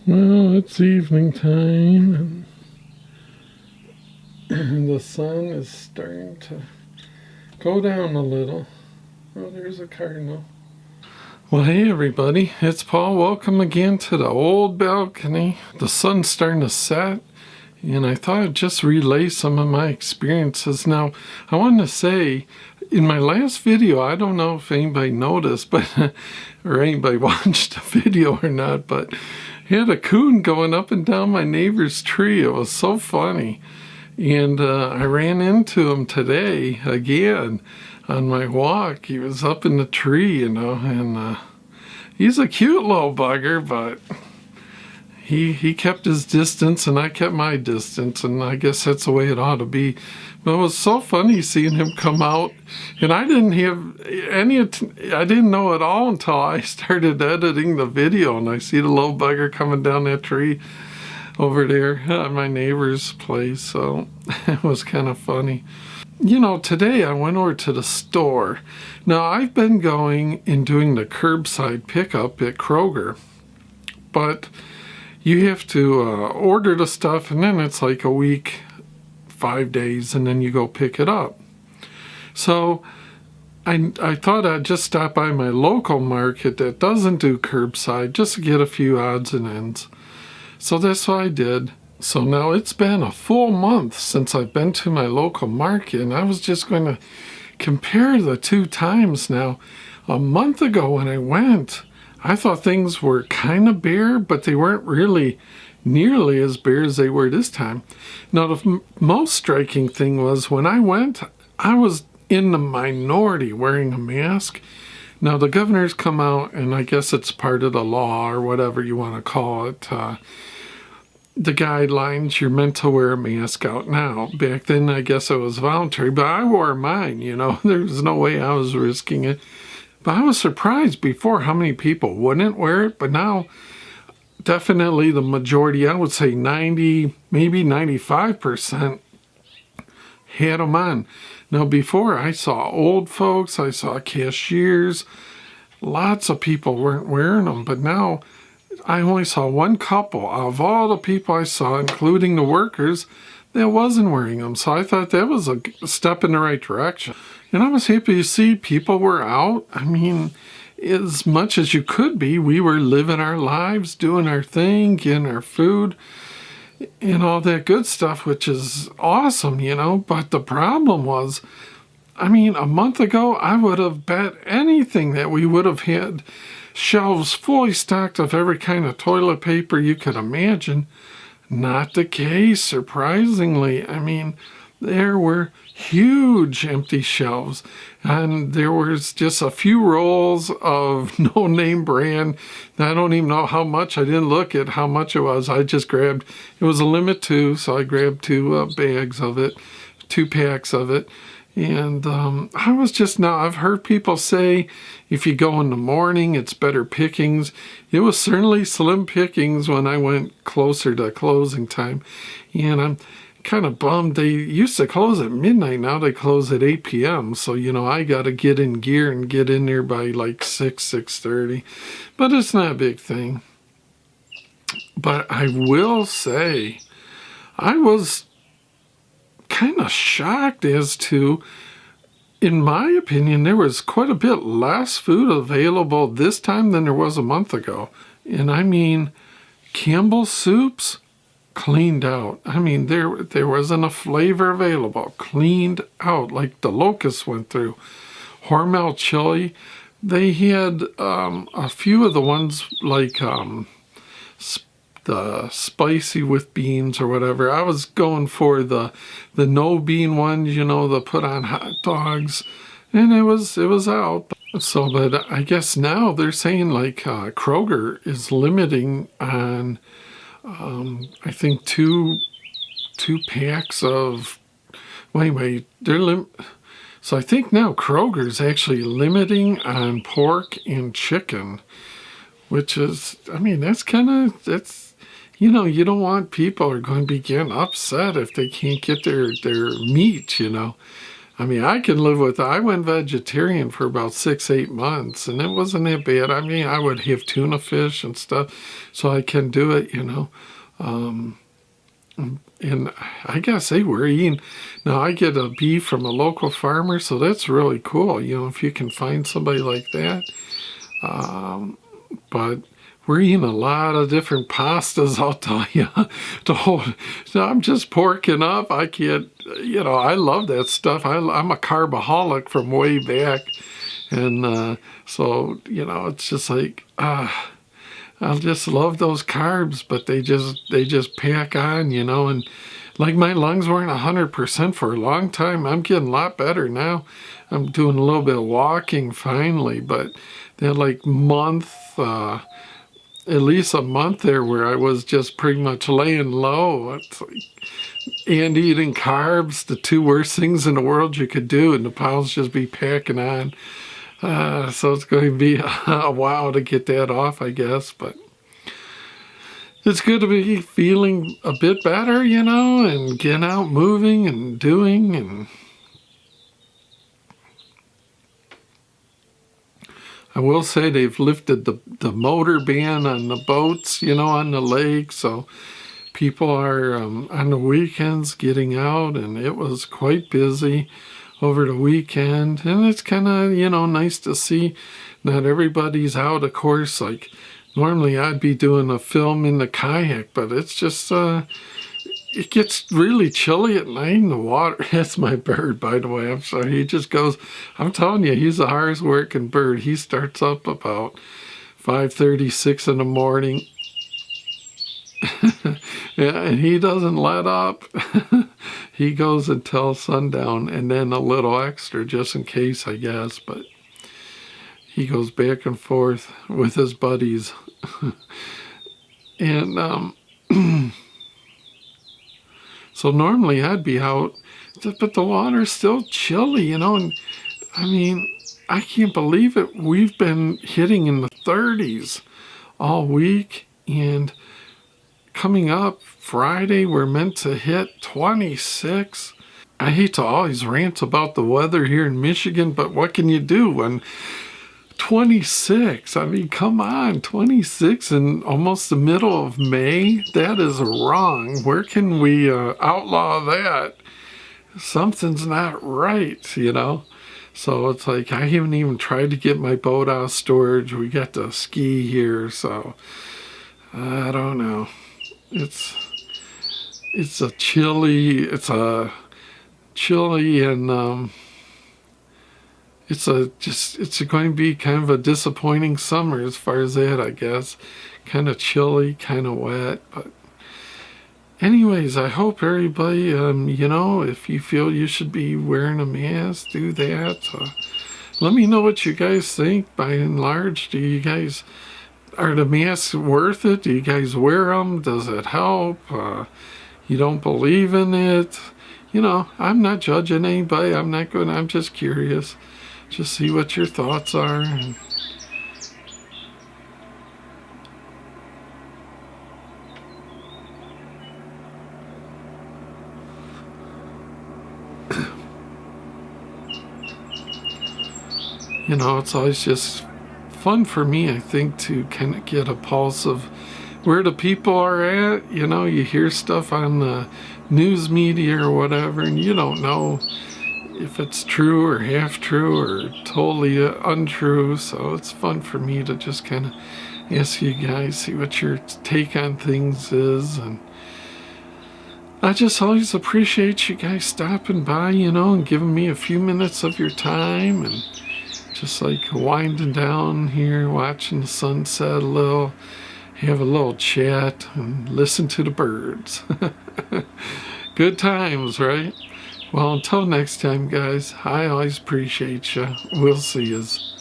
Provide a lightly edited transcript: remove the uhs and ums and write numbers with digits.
Well, it's evening time, and the sun is starting to go down a little. Oh, there's a cardinal. Well, hey everybody, it's Paul. Welcome again to the old balcony. The sun's starting to set, and I thought I'd just relay some of my experiences. Now, I wanted to say, in my last video, I don't know if anybody noticed, but or anybody watched the video or not, but I had a coon going up and down my neighbor's tree. It was so funny. And I ran into him today again on my walk. He was up in the tree, and he's a cute little bugger, but he kept his distance and I kept my distance, and I guess that's the way it ought to be. But it was so funny seeing him come out, and I didn't know at all until I started editing the video, and I see the little bugger coming down that tree over there at my neighbor's place, so it was kind of funny. Today I went over to the store. Now, I've been going and doing the curbside pickup at Kroger, but you have to order the stuff, and then it's like a week, 5 days, and then you go pick it up. So I thought I'd just stop by my local market that doesn't do curbside just to get a few odds and ends. So that's what I did. So now it's been a full month since I've been to my local market, and I was just going to compare the two times now. A month ago when I went, I thought things were kind of bare, but they weren't really nearly as bare as they were this time. Now, the most striking thing was when I went, I was in the minority wearing a mask. Now, the governor's come out, and I guess it's part of the law or whatever you want to call it. The guidelines, you're meant to wear a mask out now. Back then, I guess it was voluntary, but I wore mine, There was no way I was risking it. But I was surprised before how many people wouldn't wear it, but now definitely the majority, I would say 90, maybe 95% had them on. Now, before I saw old folks, I saw cashiers, lots of people weren't wearing them, but now I only saw one couple of all the people I saw, including the workers, that wasn't wearing them. So I thought that was a step in the right direction. And I was happy to see people were out. I mean, as much as you could be, we were living our lives, doing our thing, getting our food, and all that good stuff, which is awesome, But the problem was, a month ago, I would have bet anything that we would have had shelves fully stocked of every kind of toilet paper you could imagine. Not the case, surprisingly. There were huge empty shelves, and there was just a few rolls of no-name brand. I don't even know how much. I didn't look at how much it was. I just grabbed, it was a limit too, so I grabbed 2 bags of it, 2 packs of it. And I was just now, I've heard people say if you go in the morning, it's better pickings. It was certainly slim pickings when I went closer to closing time. And I'm kind of bummed. They used to close at midnight. Now they close at 8 p.m. So, I got to get in gear and get in there by like 6:30. But it's not a big thing. But I will say, I was kind of shocked as to, in my opinion, there was quite a bit less food available this time than there was a month ago. And Campbell's soups cleaned out. There wasn't a flavor available. Cleaned out, like the locusts went through. Hormel chili, they had a few of the ones like the spicy with beans or whatever. I was going for the no bean ones, the put on hot dogs, and it was out. So, but I guess now they're saying like Kroger is limiting on I think two packs of so I think now Kroger's actually limiting on pork and chicken, which is, that's you don't want people are going to be getting upset if they can't get their meat, I mean, I can live with, I went vegetarian for about 6, 8 months, and it wasn't that bad. I mean, I would have tuna fish and stuff, so I can do it, you know. And I gotta say, we're eating, now I get a beef from a local farmer, so that's really cool, you know, if you can find somebody like that. But we're eating a lot of different pastas, I'll tell you. So I'm just porking up. I can't, you know, I love that stuff. I'm a carbaholic from way back. And so, you know, it's just like, I just love those carbs, but they just pack on, you know. And like my lungs weren't 100% for a long time. I'm getting a lot better now. I'm doing a little bit of walking finally, but that like month, at least a month there where I was just pretty much laying low. It's like, and eating carbs, the two worst things in the world you could do, and the pounds just be packing on. So it's going to be a while to get that off, I guess, but it's good to be feeling a bit better, you know, and getting out moving and doing. And I will say they've lifted the motor ban on the boats, you know, on the lake, so people are on the weekends getting out, and it was quite busy over the weekend. And it's kind of, you know, nice to see not everybody's out. Of course, like normally I'd be doing a film in the kayak, but it's just it gets really chilly at night in the water. That's my bird, by the way. I'm sorry. He just goes, I'm telling you, he's a hardest working bird. He starts up about 5:30, 6 in the morning. Yeah, and he doesn't let up. He goes until sundown, and then a little extra just in case, I guess. But he goes back and forth with his buddies. And so normally I'd be out, but the water's still chilly, you know. And I mean, I can't believe it. We've been hitting in the 30s all week, and coming up Friday, we're meant to hit 26. I hate to always rant about the weather here in Michigan, but what can you do when 26? I mean, come on, 26 in almost the middle of May? That is wrong. Where can we outlaw that? Something's not right, you know? So it's like, I haven't even tried to get my boat out of storage. We got to ski here, so I don't know. It's a chilly and it's going to be kind of a disappointing summer as far as that, I guess. Kind of chilly, kind of wet, but anyways, I hope everybody, you know, if you feel you should be wearing a mask, do that. Let me know what you guys think. By and large, are the masks worth it? Do you guys wear them? Does it help? You don't believe in it? You know, I'm not judging anybody. I'm just curious. Just see what your thoughts are. You know, it's always just fun for me, I think, to kind of get a pulse of where the people are at. You know, you hear stuff on the news media or whatever, and you don't know if it's true or half true or totally untrue. So it's fun for me to just kind of ask you guys, see what your take on things is. And I just always appreciate you guys stopping by, you know, and giving me a few minutes of your time, and just like winding down here, watching the sunset a little, have a little chat, and listen to the birds. Good times, right? Well, until next time, guys, I always appreciate you. We'll see yous.